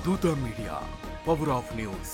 దూత media, power of news.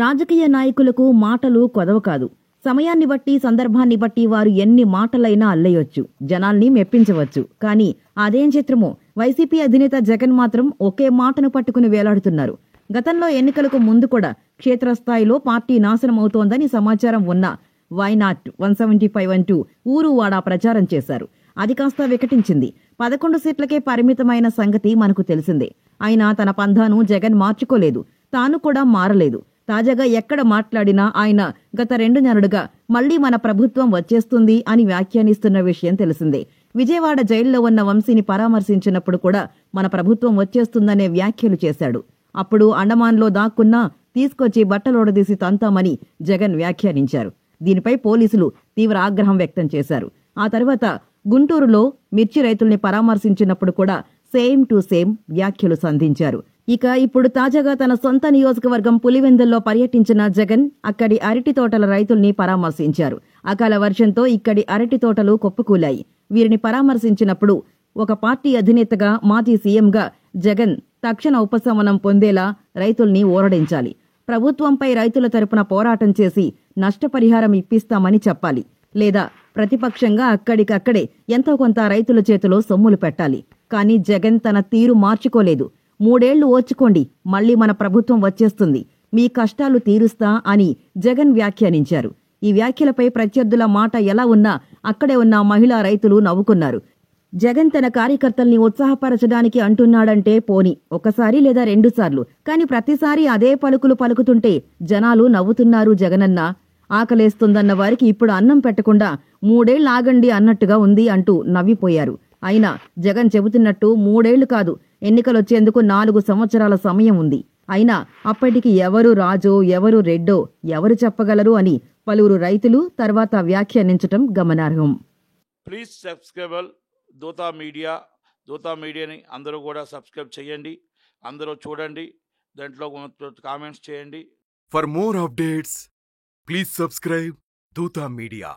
రాజకీయ నాయకులకు మాటలు కొదవ కాదు. సమయాన్ని బట్టి, సందర్భాన్ని బట్టి వారు ఎన్ని మాటలైనా అల్లేయొచ్చు, జనాల్ని మెప్పించవచ్చు. కానీ అదేం చిత్రమో, వైసీపీ అధినేత జగన్ మాత్రం ఒకే మాటను పట్టుకుని వేలాడుతున్నారు. గతంలో ఎన్నికలకు ముందు కూడా క్షేత్రస్థాయిలో పార్టీ నాశనమవుతోందని సమాచారం ఉన్నా వైనాట్ 175 అంటూ ఊరు వాడా ప్రచారం చేశారు. అది కాస్త వికటించింది. 11 సీట్లకే పరిమితమైన సంగతి మనకు తెలిసిందే. అయినా తన పంధాను జగన్ మార్చుకోలేదు, తాను కూడా మారలేదు. తాజాగా ఎక్కడ మాట్లాడినా ఆయన గత 2 నెలలుగా మళ్లీ మన ప్రభుత్వం వచ్చేస్తుంది అని వ్యాఖ్యానిస్తున్న విషయం తెలిసిందే. విజయవాడ జైల్లో ఉన్న వంశీని పరామర్శించినప్పుడు కూడా మన ప్రభుత్వం వచ్చేస్తుందనే వ్యాఖ్యలు చేశాడు. అప్పుడు అండమాన్లో దాక్కున్నా తీసుకొచ్చి బట్టలోడదీసి తంతామని జగన్ వ్యాఖ్యానించారు. దీనిపై పోలీసులు తీవ్ర ఆగ్రహం వ్యక్తం చేశారు. ఆ తర్వాత గుంటూరులో మిర్చి రైతుల్ని పరామర్శించినప్పుడు కూడా సేమ్ టు సేమ్ వ్యాఖ్యలు సంధించారు. ఇక ఇప్పుడు తాజాగా తన సొంత నియోజకవర్గం పులివెందుల్లో పర్యటించిన జగన్ అక్కడి అరటి తోటల రైతుల్ని పరామర్శించారు. అకాల వర్షంతో ఇక్కడి అరటి తోటలు కొప్పుకూలాయి. వీరిని పరామర్శించినప్పుడు ఒక పార్టీ అధినేతగా, మాజీ సీఎంగా జగన్ తక్షణ ఉపశమనం పొందేలా రైతుల్ని ఊరడించాలి. ప్రభుత్వంపై రైతుల తరపున పోరాటం చేసి నష్టపరిహారం ఇప్పిస్తామని చెప్పాలి. లేదా ప్రతిపక్షంగా అక్కడికక్కడే ఎంతో కొంత రైతుల చేతిలో సొమ్ములు పెట్టాలి. కానీ జగన్ తన తీరు మార్చుకోలేదు. 3 ఏళ్లు ఓర్చుకోండి, మళ్లీ మన ప్రభుత్వం వచ్చేస్తుంది, మీ కష్టాలు తీరుస్తా అని జగన్ వ్యాఖ్యానించారు. ఈ వ్యాఖ్యలపై ప్రత్యర్థుల మాట ఎలా ఉన్నా అక్కడే ఉన్న మహిళా రైతులు నవ్వుకున్నారు. జగన్ తన కార్యకర్తల్ని ఉత్సాహపరచడానికి అంటున్నాడంటే పోని ఒకసారి లేదా 2 సార్లు, కానీ ప్రతిసారి అదే పలుకులు పలుకుతుంటే జనాలు నవ్వుతున్నారు. జగనన్న ఆకలేస్తుందన్న వారికి ఇప్పుడు అన్నం పెట్టకుండా 3 ఏళ్లు ఆగండి అన్నట్టుగా ఉంది అంటూ నవ్విపోయారు. అయినా జగన్ చెబుతున్నట్టు 3 ఏళ్లు కాదు, ఎన్నికలొచ్చేందుకు 4 సంవత్సరాల సమయం ఉంది. అయినా అప్పటికి ఎవరు రాజో ఎవరు రెడ్డో ఎవరు చెప్పగలరు అని పలువురు రైతులు తర్వాత వ్యాఖ్యానించటం గమనార్హం. ప్లీజ్ సబ్స్క్రైబ్ దూత మీడియా. దూత మీడియాని అందరూ కూడా సబ్స్క్రైబ్ చేయండి, అందరూ చూడండి, దాంట్లో కామెంట్స్ చేయండి. For more updates, please subscribe దూత మీడియా.